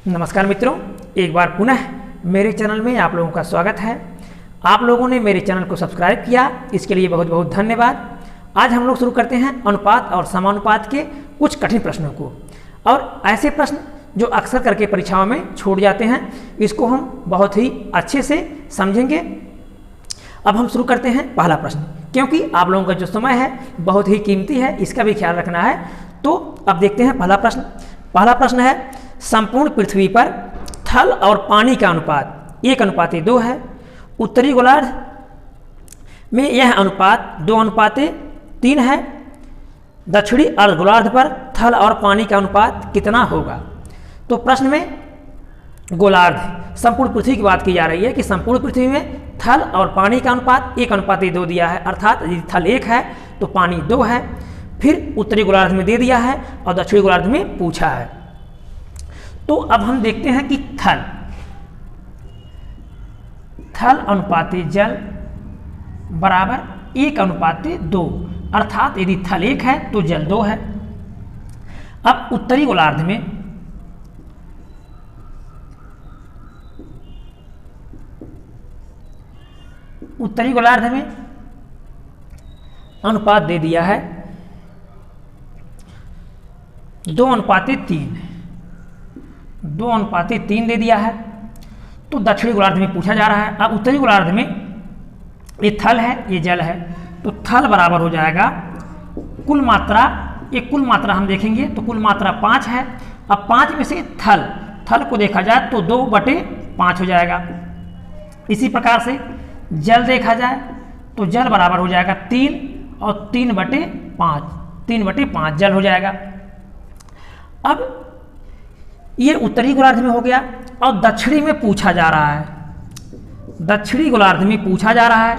नमस्कार मित्रों, एक बार पुनः मेरे चैनल में आप लोगों का स्वागत है। आप लोगों ने मेरे चैनल को सब्सक्राइब किया, इसके लिए बहुत बहुत धन्यवाद। आज हम लोग शुरू करते हैं अनुपात और समानुपात के कुछ कठिन प्रश्नों को, और ऐसे प्रश्न जो अक्सर करके परीक्षाओं में छूट जाते हैं, इसको हम बहुत ही अच्छे से समझेंगे। अब हम शुरू करते हैं पहला प्रश्न, क्योंकि आप लोगों का जो समय है बहुत ही कीमती है, इसका भी ख्याल रखना है। तो अब देखते हैं पहला प्रश्न। पहला प्रश्न है, संपूर्ण पृथ्वी पर थल और पानी का अनुपात 1:2 है। उत्तरी गोलार्ध में यह अनुपात 2:3 है। दक्षिणी अर्धगोलार्ध पर थल और पानी का अनुपात कितना होगा? तो प्रश्न में गोलार्ध, संपूर्ण पृथ्वी की बात की जा रही है कि संपूर्ण पृथ्वी में थल और पानी का अनुपात 1:2 दिया है, अर्थात यदि थल 1 है तो पानी 2 है। फिर उत्तरी गोलार्ध में दे दिया है और दक्षिणी गोलार्ध में पूछा है। तो अब हम देखते हैं कि थल अनुपाते जल बराबर 1:2, अर्थात यदि थल 1 है तो जल 2 है। अब उत्तरी गोलार्ध में अनुपात दे दिया है 2:3, 2:3 दे दिया है। तो दक्षिणी गोलार्ध में पूछा जा रहा है। अब उत्तरी गोलार्ध में ये थल है, ये जल है, तो थल बराबर हो जाएगा कुल मात्रा, ये कुल मात्रा हम देखेंगे तो कुल मात्रा 5 है। अब 5 में से थल को देखा जाए तो 2/5 हो जाएगा। इसी प्रकार से जल देखा जाए तो जल बराबर हो जाएगा 3 और 3/5 जल हो जाएगा। अब ये उत्तरी गोलार्ध में हो गया, और दक्षिणी में पूछा जा रहा है। दक्षिणी गोलार्ध में पूछा जा रहा है,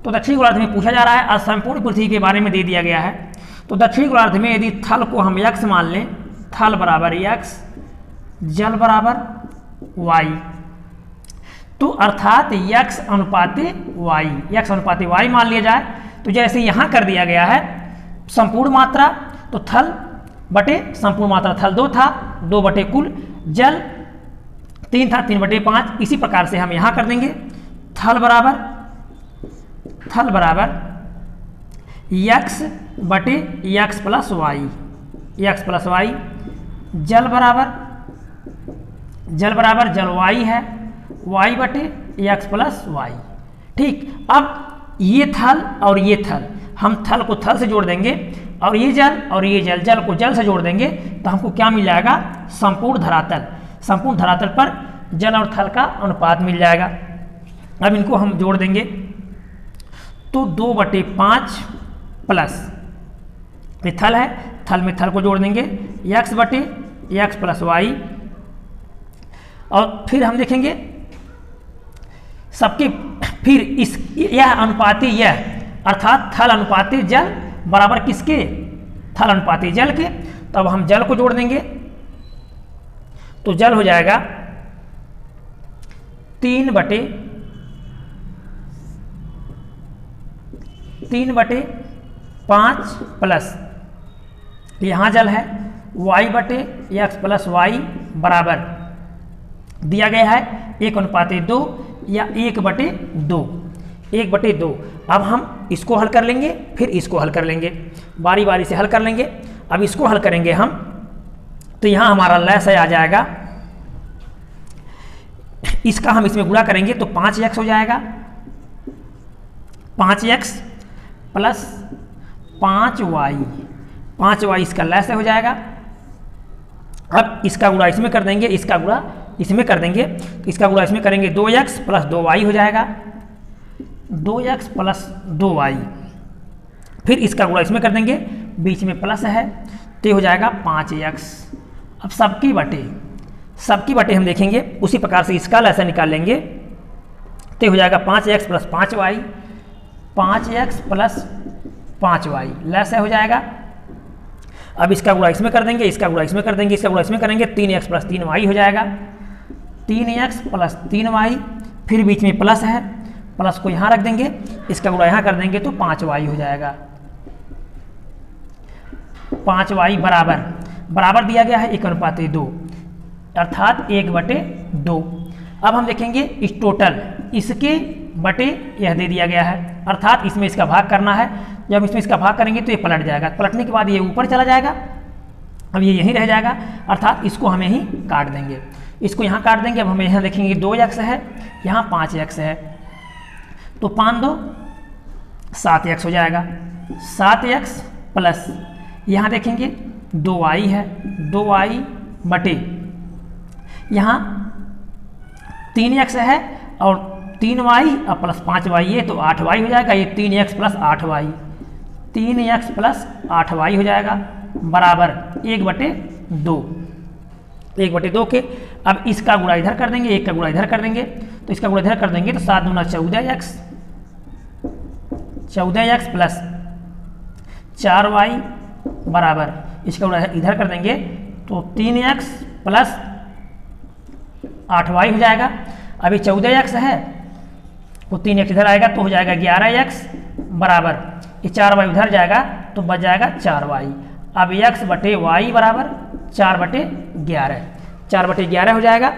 तो दक्षिणी गोलार्ध में पूछा जा रहा है और संपूर्ण पृथ्वी के बारे में दे दिया गया है। तो दक्षिणी गोलार्ध में यदि थल को हम x मान लें, थल बराबर x, जल बराबर y, तो अर्थात x:y मान लिया जाए। तो जैसे यहाँ कर दिया गया है संपूर्ण मात्रा, तो थल बटे संपूर्ण मात्रा थल 2 था, 2 बटे कुल जल 3 था, 3/5। इसी प्रकार से हम यहाँ कर देंगे थल बराबर x बटे x प्लस वाई, जल बराबर जल y है, y बटे x प्लस वाई। ठीक, अब ये थल और ये थल, हम थल को थल से जोड़ देंगे और ये जल को जल से जोड़ देंगे तो हमको क्या मिल जाएगा? संपूर्ण धरातल पर जल और थल का अनुपात मिल जाएगा। अब इनको हम जोड़ देंगे तो 2/5 प्लस, ये थल है, थल में थल को जोड़ देंगे x बटे x प्लस वाई, और फिर हम देखेंगे सबके फिर यह अनुपाती यह, अर्थात थल अनुपाती जल बराबर किसके? थल अनुपाती जल के। तब हम जल को जोड़ देंगे तो जल हो जाएगा 3/5 प्लस, यहाँ जल है y बटे x प्लस वाई बराबर दिया गया है 1:2 या 1/2। अब हम इसको हल कर लेंगे, फिर इसको हल कर लेंगे, बारी बारी से हल कर लेंगे। अब इसको हल करेंगे हम तो यहाँ हमारा लय से आ जाएगा, इसका हम इसमें गुणा करेंगे तो 5x हो जाएगा, 5x प्लस 5y इसका लय से हो जाएगा। अब इसका गुणा इसमें कर देंगे, इसका गुणा इसमें कर देंगे, इसका गुणा इसमें करेंगे 2x प्लस 2y हो जाएगा, 2x प्लस 2y। फिर इसका गुणा इसमें कर देंगे, बीच में प्लस है तो हो जाएगा 5x। अब सबकी बटे हम देखेंगे, उसी प्रकार से इसका लय से निकाल लेंगे तो हो जाएगा 5x plus 5y, 5x plus 5y लय से हो जाएगा। अब इसका गुणा इसमें कर देंगे, इसका गुणा इसमें कर देंगे, इसका गुणा इसमें करेंगे, 3x प्लस 3y हो जाएगा, 3x प्लस 3y। फिर बीच में प्लस है, प्लस को यहाँ रख देंगे, इसका गुणा यहाँ कर देंगे तो 5y हो जाएगा। 5y बराबर दिया गया है 1:2, अर्थात 1/2। अब हम देखेंगे इस टोटल, इसके बटे यह दे दिया गया है, अर्थात इसमें इसका भाग करना है। जब इसमें इसका भाग करेंगे तो ये पलट जाएगा, पलटने के बाद ये ऊपर चला जाएगा, अब ये यहीं रह जाएगा, अर्थात इसको हमें ही काट देंगे, इसको यहाँ काट देंगे। अब हमें यहाँ देखेंगे 2x है, यहाँ 5x है, तो 5 2 7x हो जाएगा। 7x प्लस यहाँ देखेंगे 2y है, 2y बटे यहाँ 3x है और 3y और प्लस 5y है तो 8y हो जाएगा। ये 3x plus 8y, 3x plus 8y हो जाएगा बराबर 1/2। 1/2 के अब इसका गुणा इधर कर देंगे, एक का गुणा इधर कर देंगे, तो इसका गुणा इधर कर देंगे तो 7 दूना 14x, 14x प्लस 4y बराबर, इसका गुणा इधर कर देंगे तो 3x प्लस 8y हो जाएगा। अभी 14x है तो 3x इधर आएगा तो हो जाएगा 11x बराबर, ये 4y उधर जाएगा तो बच जाएगा 4y। अब x बटे y बराबर 4/11, 4/11 हो जाएगा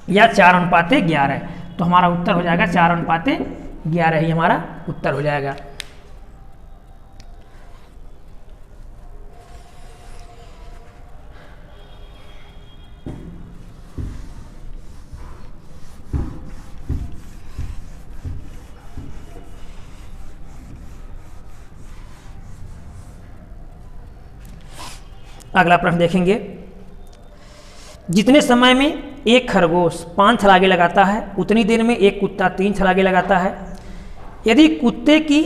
या 4:11, तो हमारा उत्तर हो जाएगा 4:11 ही हमारा उत्तर हो जाएगा। अगला प्रश्न देखेंगे, जितने समय में एक खरगोश 5 छलांगे लगाता है उतनी देर में एक कुत्ता 3 छलांगे लगाता है। यदि कुत्ते की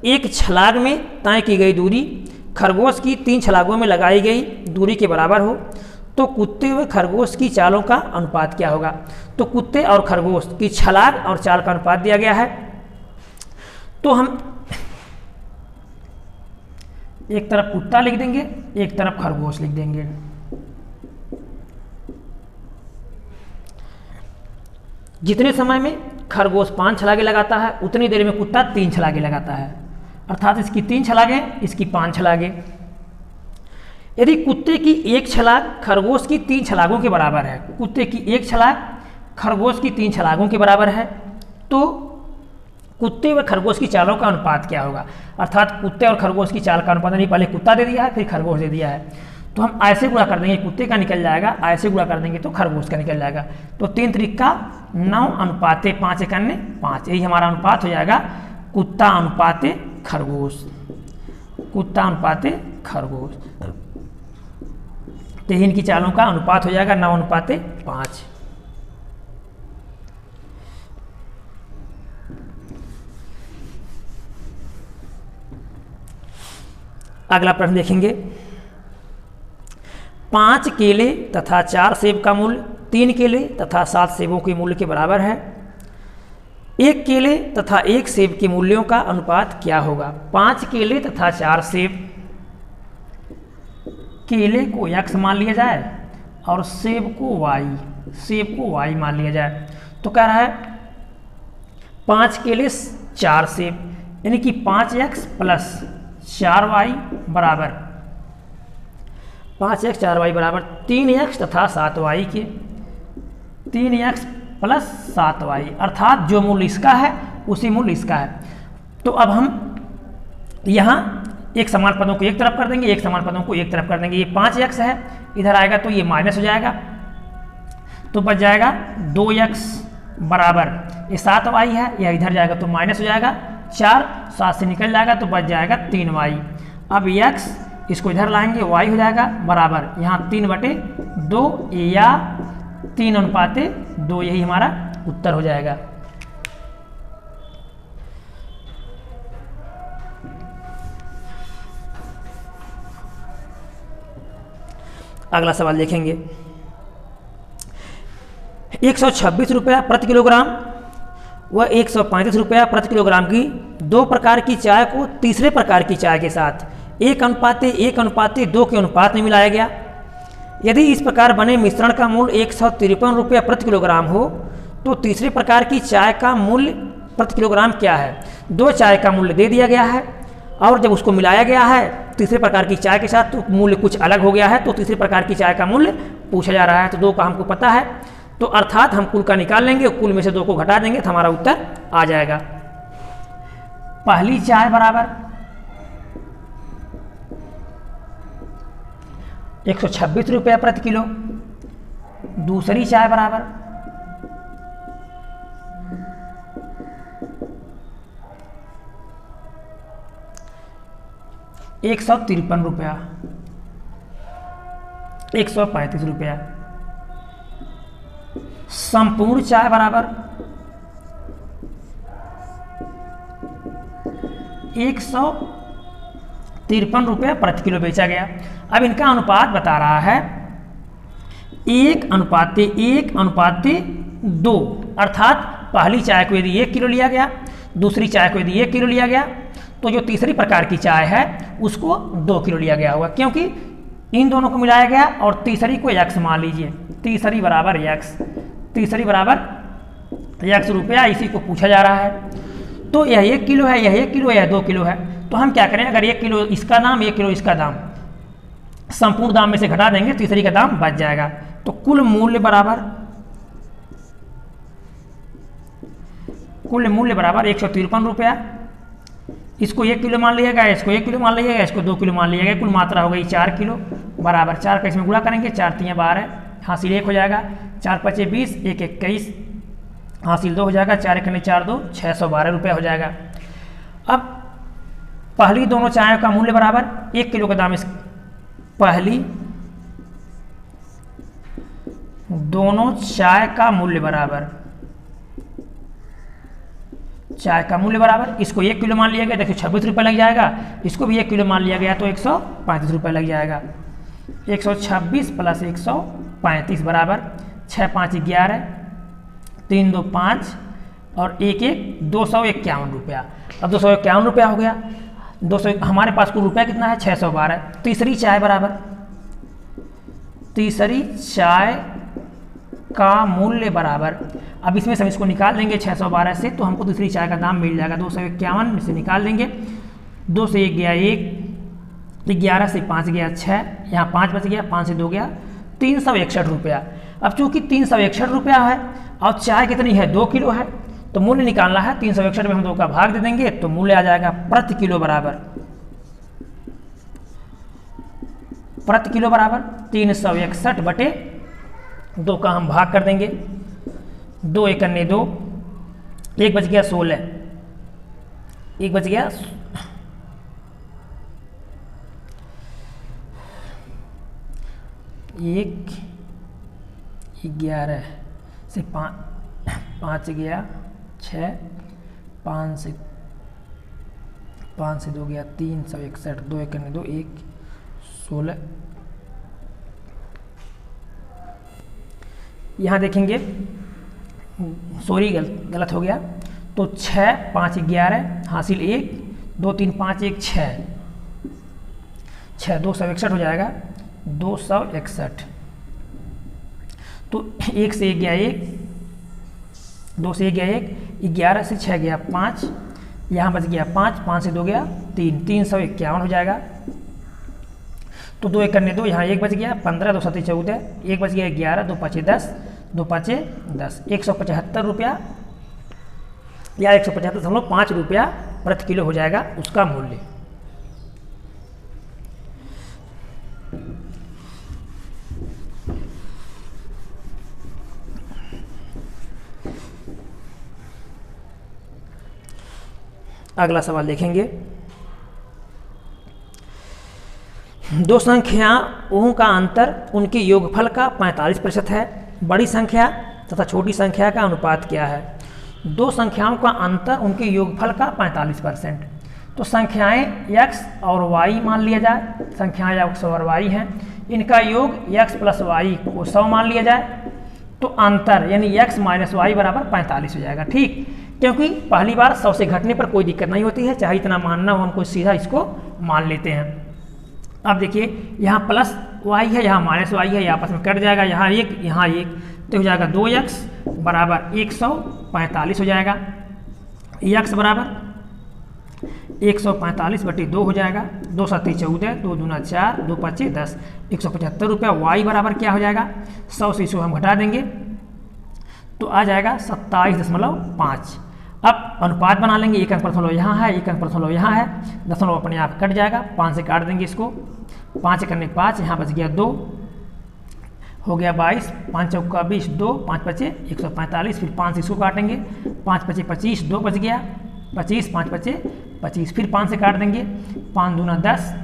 एक छलांग में तय की गई दूरी खरगोश की 3 छलांगों में लगाई गई दूरी के बराबर हो तो कुत्ते व खरगोश की चालों का अनुपात क्या होगा। तो कुत्ते और खरगोश की छलांग और चाल का अनुपात दिया गया है, तो हम एक तरफ कुत्ता लिख देंगे, एक तरफ खरगोश लिख देंगे। जितने समय में खरगोश 5 छलांगे लगाता है उतनी देर में कुत्ता 3 छलांगे लगाता है, अर्थात इसकी 3 छलांगे, इसकी 5 छलांगे। यदि कुत्ते की एक छलांग खरगोश की 3 छलांगों के बराबर है, कुत्ते की एक छलांग खरगोश की 3 छलांगों के बराबर है, तो कुत्ते व खरगोश की चालों का अनुपात क्या होगा। अर्थात कुत्ते और खरगोश की चाल का अनुपात, नहीं पहले कुत्ता दे दिया है फिर खरगोश दे दिया है, तो हम ऐसे गुणा कर देंगे, कुत्ते का निकल जाएगा, ऐसे गुणा कर देंगे तो खरगोश का निकल जाएगा। तो 3 त्रिका 9 अनुपाते 5 1 5, यही हमारा अनुपात हो जाएगा कुत्ता अनुपाते खरगोश, कुत्ता अनुपाते खरगोश। तो इनकी चालों का अनुपात हो जाएगा 9 अनुपाते 5। अगला प्रश्न देखेंगे, 5 केले तथा 4 सेब का मूल्य 3 केले तथा 7 सेबों के मूल्य के बराबर है। 1 केले तथा 1 सेब के मूल्यों का अनुपात क्या होगा। 5 केले तथा 4 सेब, केले को x मान लिया जाए और सेब को y मान लिया जाए, तो कह रहा है 5 केले 4 सेब, यानी कि 5x प्लस 4y बराबर 5x 4y बराबर 3x तथा 7y के, 3x प्लस 7y, अर्थात जो मूल्य इसका है उसी मूल्य इसका है। तो अब हम यहाँ एक समान पदों को एक तरफ कर देंगे, एक समान पदों को एक तरफ कर देंगे। ये 5x है, इधर आएगा तो ये माइनस हो जाएगा, तो बच जाएगा 2x बराबर ये 7y है, यह इधर जाएगा तो माइनस हो जाएगा 4, 7 से निकल जाएगा तो बच जाएगा 3y। अब x इसको इधर लाएंगे, y हो जाएगा बराबर यहाँ 3/2 या 3 अनुपाते 2, यही हमारा उत्तर हो जाएगा। अगला सवाल देखेंगे, 126 रुपया प्रति किलोग्राम व 135 रुपया प्रति किलोग्राम की 2 प्रकार की चाय को तीसरे प्रकार की चाय के साथ 1:1:2 के अनुपात में मिलाया गया। यदि इस प्रकार बने मिश्रण का मूल्य 153 रुपया प्रति किलोग्राम हो तो तीसरे प्रकार की चाय का मूल्य प्रति किलोग्राम क्या है। 2 चाय का मूल्य दे दिया गया है और जब उसको मिलाया गया है तीसरे प्रकार की चाय के साथ तो मूल्य कुछ अलग हो गया है, तो तीसरे प्रकार की चाय का मूल्य पूछा जा रहा है। तो 2 का हमको पता है, तो अर्थात हम कुल का निकाल लेंगे, कुल में से 2 को घटा देंगे तो हमारा उत्तर आ जाएगा। पहली चाय बराबर 126 रुपया प्रति किलो, दूसरी चाय बराबर 153 रुपया, 135 रुपया। संपूर्ण चाय बराबर 153 रुपया प्रति किलो बेचा गया। अब इनका अनुपात बता रहा है 1:1:2, अर्थात पहली चाय को यदि 1 किलो लिया गया, दूसरी चाय को यदि 1 किलो लिया गया, तो जो तीसरी प्रकार की चाय है उसको 2 किलो लिया गया होगा, क्योंकि इन दोनों को मिलाया गया और तीसरी को x मान लीजिए, तीसरी बराबर x, तीसरी बराबर x रुपया, इसी को पूछा जा रहा है। तो यह 1 किलो है, यह 1 किलो है, यह 2 किलो है। तो हम क्या करें, अगर 1 किलो इसका दाम, 1 किलो इसका दाम, संपूर्ण दाम में से घटा देंगे, तीसरी का दाम बच जाएगा। तो कुल मूल्य बराबर 153 रुपया। इसको 1 किलो मान लिया गया, इसको 1 किलो मान लिया गया, इसको 2 किलो मान लिया गया। कुल मात्रा हो गई 4 किलो बराबर 4 का इसमें गुणा करेंगे, 4 3 12, हासिल 1 हो जाएगा, 4 5 20, 1 21, हासिल 2 हो जाएगा, 4 1 4 2, 612 रुपया हो जाएगा। अब पहली दोनों चायों का मूल्य बराबर 1 किलो का दाम, इस पहली दोनों चाय का मूल्य बराबर, चाय का मूल्य बराबर, इसको 1 किलो मान लिया गया, देखिए 26 रुपये लग जाएगा, इसको भी 1 किलो मान लिया गया तो 135 रुपये लग जाएगा। 126 प्लस 135 बराबर 6 5 11, 3 2 5 और 1 1 251 रुपया। अब 251 रुपया हो गया, 200 हमारे पास कुल रुपया कितना है 612। तीसरी चाय बराबर, तीसरी चाय का मूल्य बराबर, अब इसमें से हम इसको निकाल देंगे 612 से, तो हमको दूसरी चाय का दाम मिल जाएगा। 251 में से निकाल देंगे, 2 से 1 गया 1, 11 से 5 गया 6, यहाँ 5 बच गया, 5 से 2 गया 361 रुपया। अब चूंकि 361 रुपया है और चाय कितनी है 2 किलो है, तो मूल्य निकालना है, 361 में हम 2 का भाग दे देंगे तो मूल्य आ जाएगा प्रति किलो बराबर, प्रति किलो बराबर 361 बटे 2 का हम भाग कर देंगे, 2 1 2, 1 बच गया 16, 1 बच गया 1 11 से 5 गया 6, 5 से 2 गया 361, 2 1 2, 1 16। यहाँ देखेंगे सॉरी गलत हो गया, तो 6 5 11 हासिल 1, 2 3 5 1 6, 261 हो जाएगा, 261। तो 1 से 1 गया 1, 2 से 1 गया 1, 11 से 6 गया 5, यहाँ बच गया 5, 5 से 2 गया 3, 351 हो जाएगा। तो 2 1 2, यहाँ 1 बच गया, 15 2 7 14, 1 बच गया 11, 2 5 10, 2 5 10, 175 रुपया या 175.5 रुपया प्रति किलो हो जाएगा उसका मूल्य। अगला सवाल देखेंगे, दो संख्याओं का अंतर उनके योगफल का 45% है, बड़ी संख्या तथा छोटी संख्या का अनुपात क्या है? दो संख्याओं का अंतर उनके योगफल का 45%। तो संख्याएं x और y मान लिया जाए, संख्याएं x और y हैं, इनका योग x प्लस y को 100 मान लिया जाए, तो अंतर यानी x माइनस वाई बराबर 45 हो जाएगा। ठीक, क्योंकि पहली बार 100 से घटने पर कोई दिक्कत नहीं होती है, चाहे इतना मानना हो हमको सीधा इसको मान लेते हैं। अब देखिए यहाँ प्लस y है, यहाँ माइनस y है, ये आपस में कट जाएगा, यहाँ एक तो हो जाएगा 2x बराबर 145 हो जाएगा। x बराबर 145/2 हो जाएगा, 2 7 14, 2 दूना 4, 2 5 10, 175 रुपया। y बराबर क्या हो जाएगा, 100 से इसको हम घटा देंगे तो आ जाएगा 27.5। अब अनुपात बना लेंगे, एक अंक दशमलव यहाँ है, एक अंक दशमलव यहाँ है, दशमलव अपने आप कट जाएगा, 5 से काट देंगे इसको, 5 करने 5, यहाँ बच गया 2, हो गया 22, 5 चौका 20, 2, 5 पचे 145, फिर 5 से इसको काटेंगे, 5 पचे 25, 2 बच गया 25, 5 पचे 25, फिर 5 से काट देंगे, 5 दूना 10,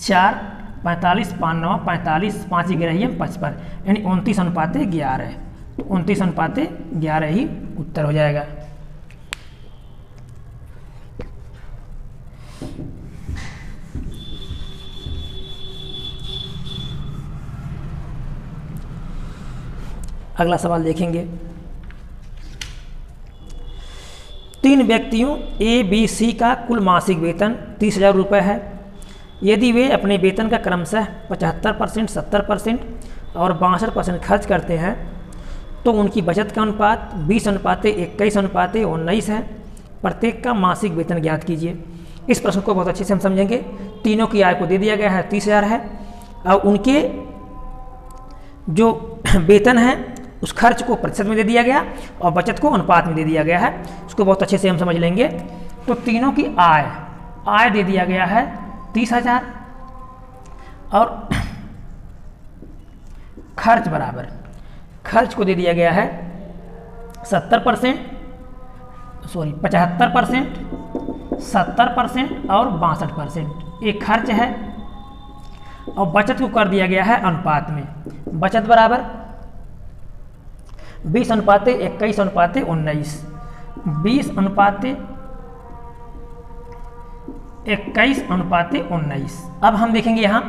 4 45, 5 9 45, 5 11 55, यानी 29:11। तो 29:11 ही उत्तर हो जाएगा। अगला सवाल देखेंगे। 3 व्यक्तियों ए बी सी का कुल मासिक वेतन 30,000 रुपये है। यदि वे अपने वेतन का क्रमशः 75%, 70% और 62% खर्च करते हैं तो उनकी बचत का अनुपात 20:21:19 है। प्रत्येक का मासिक वेतन ज्ञात कीजिए। इस प्रश्न को बहुत अच्छे से हम समझेंगे। तीनों की आय को दे दिया गया है 30,000 है, और उनके जो वेतन है उस खर्च को प्रतिशत में दे दिया गया और बचत को अनुपात में दे दिया गया है। उसको बहुत अच्छे से हम समझ लेंगे। तो तीनों की आय दे दिया गया है 30,000 और खर्च बराबर, खर्च को दे दिया गया है 75%, 70% और 62%, एक खर्च है, और बचत को कर दिया गया है अनुपात में। बचत बराबर 20:21:19, 20:21:19। अब हम देखेंगे यहाँ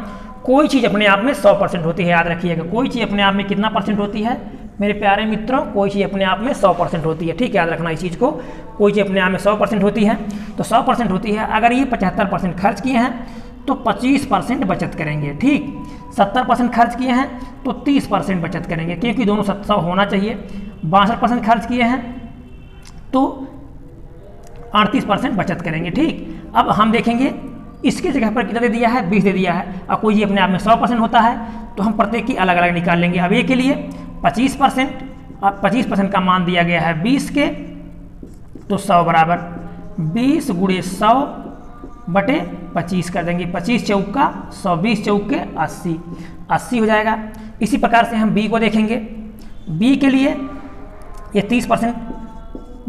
कोई चीज़ अपने आप में 100% होती है। याद रखिएगा, कोई चीज़ अपने आप में कितना परसेंट होती है मेरे प्यारे मित्रों, कोई चीज़ अपने आप में 100% होती है। ठीक, याद रखना इस चीज़ को, कोई चीज़ अपने आप में 100% होती है। तो 100% होती है। अगर ये 75% खर्च किए हैं तो 25% बचत करेंगे। ठीक, 70% खर्च किए हैं तो 30% बचत करेंगे, क्योंकि दोनों 100 होना चाहिए। 62% खर्च किए हैं तो 38% बचत करेंगे। ठीक, अब हम देखेंगे इसके जगह पर कितना दे दिया है, 20 दे दिया है, और कोई ये अपने आप में 100% होता है तो हम प्रत्येक की अलग अलग निकाल लेंगे। अब ए के लिए 25%, अब 25% का मान दिया गया है 20 के, तो 100 बराबर 20 × 100/25 कर देंगे। 25 चौका 100, 20 चौके 80 हो जाएगा। इसी प्रकार से हम बी को देखेंगे। बी के लिए ये 30%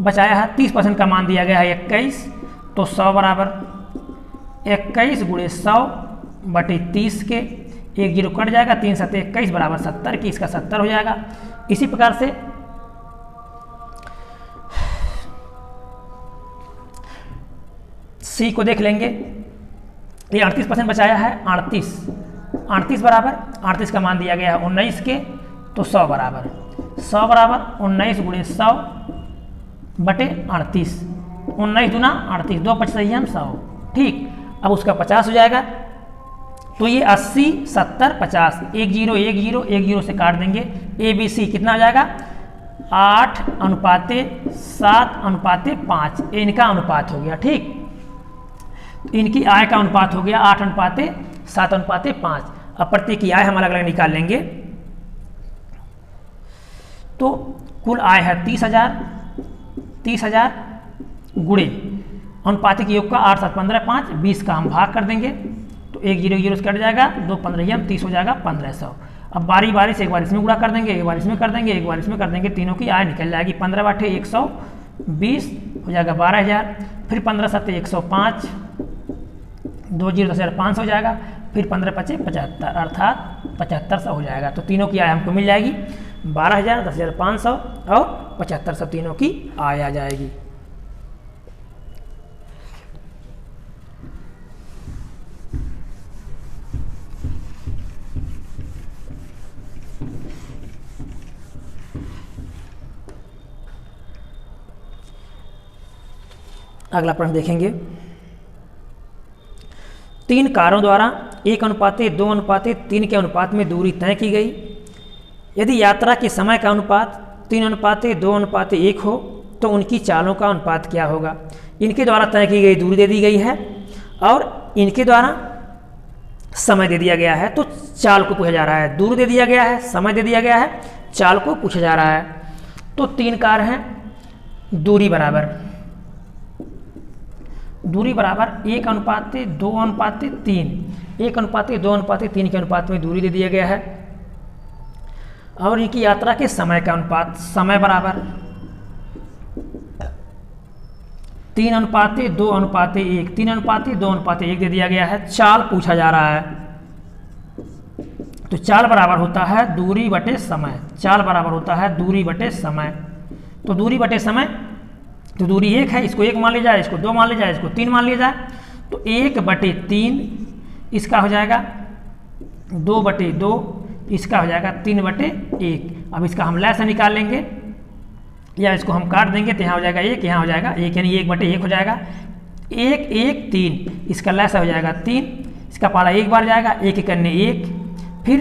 बचाया है, 30% का मान दिया गया है 21, तो 100 बराबर 21 × 100/30 के, 1 0 कट जाएगा, 3 7 21 बराबर 70 की, इसका 70 हो जाएगा। इसी प्रकार से सी को देख लेंगे। ये 38% बचाया है, 38 बराबर 38 का मान दिया गया है 19 के, तो 100 बराबर 19 × 100/38, 19 दूना 38, 2 5 सही हम 100। ठीक, अब उसका 50 हो जाएगा। तो ये 80 70 50, 1 0 1 0 1 0 से काट देंगे। ए बी सी कितना हो जाएगा, 8:7:5, इनका अनुपात हो गया। ठीक, इनकी आय का अनुपात हो गया 8:7:5। अब प्रत्येक की आय हम अलग अलग निकाल लेंगे। तो कुल आय है 30,000 गुणे अनुपातिक योग का 8 7 15 5, 20 का हम भाग कर देंगे, तो 1 0 0 से कट जाएगा, 2 15 30 हो जाएगा 1500। अब बारी बारी से एक बार इसमें गुणा कर देंगे, एक बार इसमें कर देंगे, एक बार इसमें कर देंगे, तीनों की आय निकल जाएगी। 15 × 8 = 120 हो जाएगा 12,000, फिर 15 × 7 = 105, 2 0 10,500 हो जाएगा, फिर 15 × 5 = 75, अर्थात 7500 हो जाएगा। तो तीनों की आय हमको मिल जाएगी 12,000, 10,500 और 7500, तीनों की आय आ जाएगी। अगला प्रश्न देखेंगे। 3 कारों द्वारा 1:2:3 के अनुपात में दूरी तय की गई। यदि यात्रा के समय का अनुपात 3:2:1 हो तो उनकी चालों का अनुपात क्या होगा। इनके द्वारा तय की गई दूरी दे दी गई है और इनके द्वारा समय दे दिया गया है, तो चाल को पूछा जा रहा है। दूरी दे दिया गया है, समय दे दिया गया है, चाल को पूछा जा रहा है। तो 3 कार्य हैं। दूरी बराबर 1:2:3, 1:2:3 के अनुपात में दूरी दे दिया गया है। और इनकी यात्रा के समय का अनुपात, समय बराबर 3:2:1, 3:2:1 दे दिया गया है। चाल पूछा जा रहा है, तो चाल बराबर होता है दूरी बटे समय। चाल बराबर होता है दूरी बटे समय। तो दूरी बटे समय, तो दूरी 1 है, इसको 1 मान लिया जाए, इसको 2 मान लिया जाए, इसको 3 मान लिया जाए, तो 1/3 इसका हो जाएगा, 2/2 इसका हो जाएगा, 3/1। अब इसका हम लैसा निकाल लेंगे या इसको हम काट देंगे, तो यहाँ हो जाएगा 1, यहाँ हो जाएगा 1, यानी 1/1 हो जाएगा। 1, 1, 3 इसका लैसा हो जाएगा 3, इसका पाला 1 बार जाएगा, 1 एकन्ने 1, फिर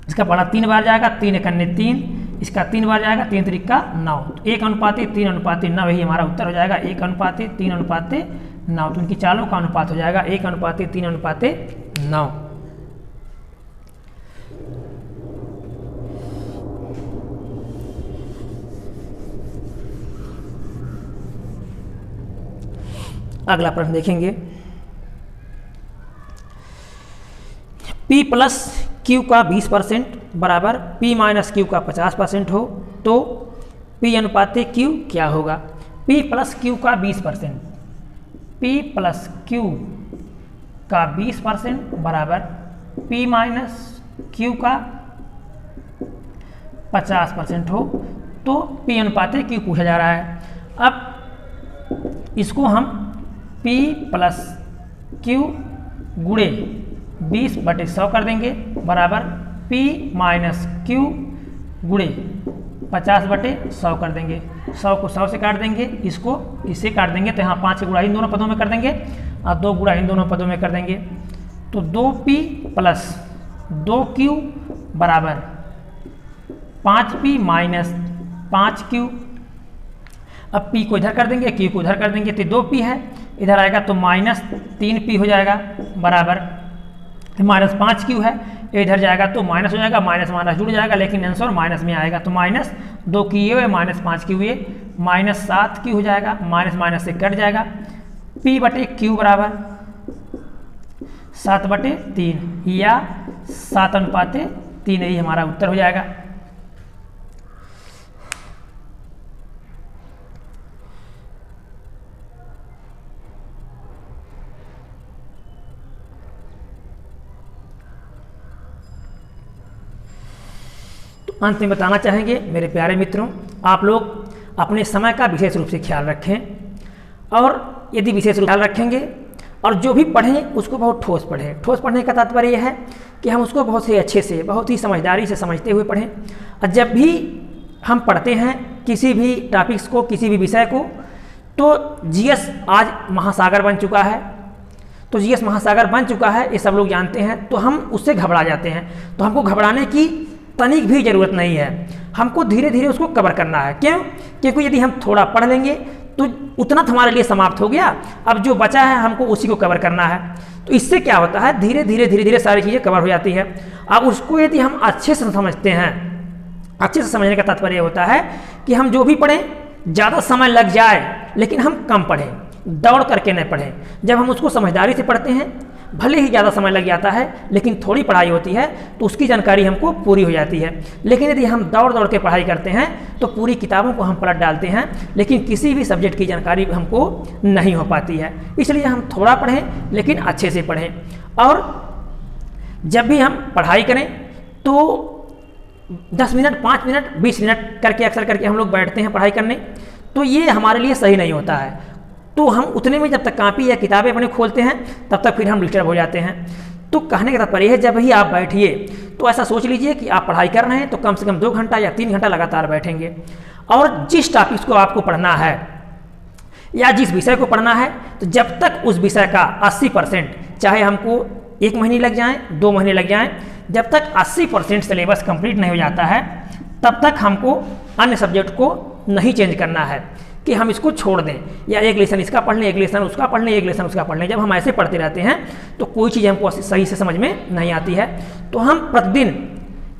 इसका पाला 3 बार जाएगा, 3 एकन्ने 3, इसका 3 बार जाएगा, 3 त्रिका 9, तो 1:3:9 यही हमारा उत्तर हो जाएगा, 1:3:9। तो उनकी चालों का अनुपात हो जाएगा 1:3:9। अगला प्रश्न देखेंगे। P प्लस Q का 20% बराबर P माइनस Q का 50% हो तो P अनुपाते Q क्या होगा? P प्लस Q का 20%, P प्लस Q का 20% बराबर P माइनस Q का 50% हो तो P अनुपाते Q पूछा जा रहा है। अब इसको हम P प्लस Q गुणे 20/100 कर देंगे बराबर P माइनस Q गुणे 50/100 कर देंगे। 100 को 100 से काट देंगे, इसको इससे काट देंगे, तो यहाँ 5 गुणा इन दोनों पदों में कर देंगे और 2 गुणा इन दोनों पदों में कर देंगे। तो 2P प्लस 2Q बराबर 5P माइनस 5Q। अब P को इधर कर देंगे, Q को उधर कर देंगे, तो 2P है, इधर आएगा तो माइनस 3P हो जाएगा बराबर माइनस 5Q है, इधर जाएगा तो माइनस हो जाएगा, माइनस माइनस जुड़ जाएगा, लेकिन आंसर माइनस में आएगा, तो माइनस 2Q है माइनस 5Q है माइनस 7Q हो जाएगा, माइनस माइनस से कट जाएगा। P/Q बराबर 7/3 या 7:3, यही हमारा उत्तर हो जाएगा। अंत में बताना चाहेंगे मेरे प्यारे मित्रों, आप लोग अपने समय का विशेष रूप से ख्याल रखें, और यदि विशेष रूप से ख्याल रखेंगे और जो भी पढ़ें उसको बहुत ठोस पढ़ें। ठोस पढ़ने का तात्पर्य यह है कि हम उसको बहुत ही अच्छे से, बहुत ही समझदारी से समझते हुए पढ़ें। और जब भी हम पढ़ते हैं किसी भी टॉपिक्स को, किसी भी विषय को, तो जीएस आज महासागर बन चुका है, तो जीएस महासागर बन चुका है, ये सब लोग जानते हैं, तो हम उससे घबरा जाते हैं। तो हमको घबराने की तनिक भी ज़रूरत नहीं है, हमको धीरे धीरे उसको कवर करना है। क्यों? क्योंकि यदि हम थोड़ा पढ़ लेंगे तो उतना तो हमारे लिए समाप्त हो गया, अब जो बचा है हमको उसी को कवर करना है। तो इससे क्या होता है, धीरे धीरे सारी चीज़ें कवर हो जाती है। अब उसको यदि हम अच्छे से समझते हैं, अच्छे से समझने का तात्पर्य होता है कि हम जो भी पढ़ें ज़्यादा समय लग जाए लेकिन हम कम पढ़ें, दौड़ करके नहीं पढ़ें। जब हम उसको समझदारी से पढ़ते हैं, भले ही ज़्यादा समय लग जाता है लेकिन थोड़ी पढ़ाई होती है तो उसकी जानकारी हमको पूरी हो जाती है। लेकिन यदि हम दौड़ दौड़ के पढ़ाई करते हैं तो पूरी किताबों को हम पलट डालते हैं, लेकिन किसी भी सब्जेक्ट की जानकारी हमको नहीं हो पाती है। इसलिए हम थोड़ा पढ़ें लेकिन अच्छे से पढ़ें। और जब भी हम पढ़ाई करें तो 10 मिनट, 5 मिनट, 20 मिनट करके अक्सर करके हम लोग बैठते हैं पढ़ाई करने, तो ये हमारे लिए सही नहीं होता है। तो हम उतने में जब तक कॉपी या किताबें अपने खोलते हैं तब तक फिर हम डिस्टर्ब हो जाते हैं। तो कहने का तात्पर्य है, जब ही आप बैठिए तो ऐसा सोच लीजिए कि आप पढ़ाई कर रहे हैं तो कम से कम 2 घंटा या 3 घंटा लगातार बैठेंगे। और जिस टॉपिक्स को आपको पढ़ना है या जिस विषय को पढ़ना है, तो जब तक उस विषय का 80%, चाहे हमको 1 महीने लग जाएँ, 2 महीने लग जाएँ, जब तक 80% सिलेबस कंप्लीट नहीं हो जाता है तब तक हमको अन्य सब्जेक्ट को नहीं चेंज करना है। कि हम इसको छोड़ दें, या एक लेसन इसका पढ़ लें, एक लेसन उसका पढ़ लें, एक लेसन उसका पढ़ लें। जब हम ऐसे पढ़ते रहते हैं तो कोई चीज़ हमको सही से समझ में नहीं आती है। तो हम प्रतिदिन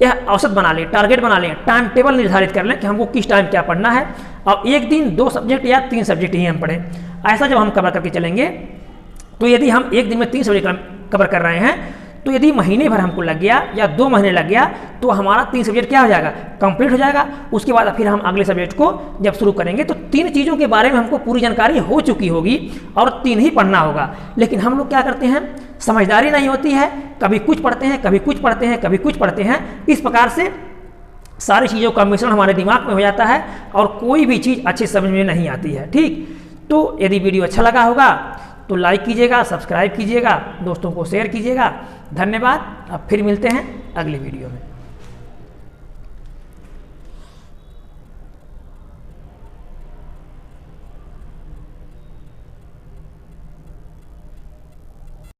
यह औसत बना लें, टारगेट बना लें, टाइम टेबल निर्धारित कर लें कि हमको किस टाइम क्या पढ़ना है। अब एक दिन 2 सब्जेक्ट या 3 सब्जेक्ट ही हम पढ़ें। ऐसा जब हम कवर करके चलेंगे तो यदि हम एक दिन में 3 सब्जेक्ट कवर कर रहे हैं, तो यदि महीने भर हमको लग गया या 2 महीने लग गया तो हमारा 3 सब्जेक्ट क्या हो जाएगा, कंप्लीट हो जाएगा। उसके बाद फिर हम अगले सब्जेक्ट को जब शुरू करेंगे तो 3 चीज़ों के बारे में हमको पूरी जानकारी हो चुकी होगी और 3 ही पढ़ना होगा। लेकिन हम लोग क्या करते हैं, समझदारी नहीं होती है, कभी कुछ पढ़ते हैं, कभी कुछ पढ़ते हैं, कभी कुछ पढ़ते हैं। इस प्रकार से सारी चीज़ों का मिश्रण हमारे दिमाग में हो जाता है और कोई भी चीज़ अच्छी समझ में नहीं आती है। ठीक, तो यदि वीडियो अच्छा लगा होगा तो लाइक कीजिएगा, सब्सक्राइब कीजिएगा, दोस्तों को शेयर कीजिएगा। धन्यवाद। अब फिर मिलते हैं अगली वीडियो में।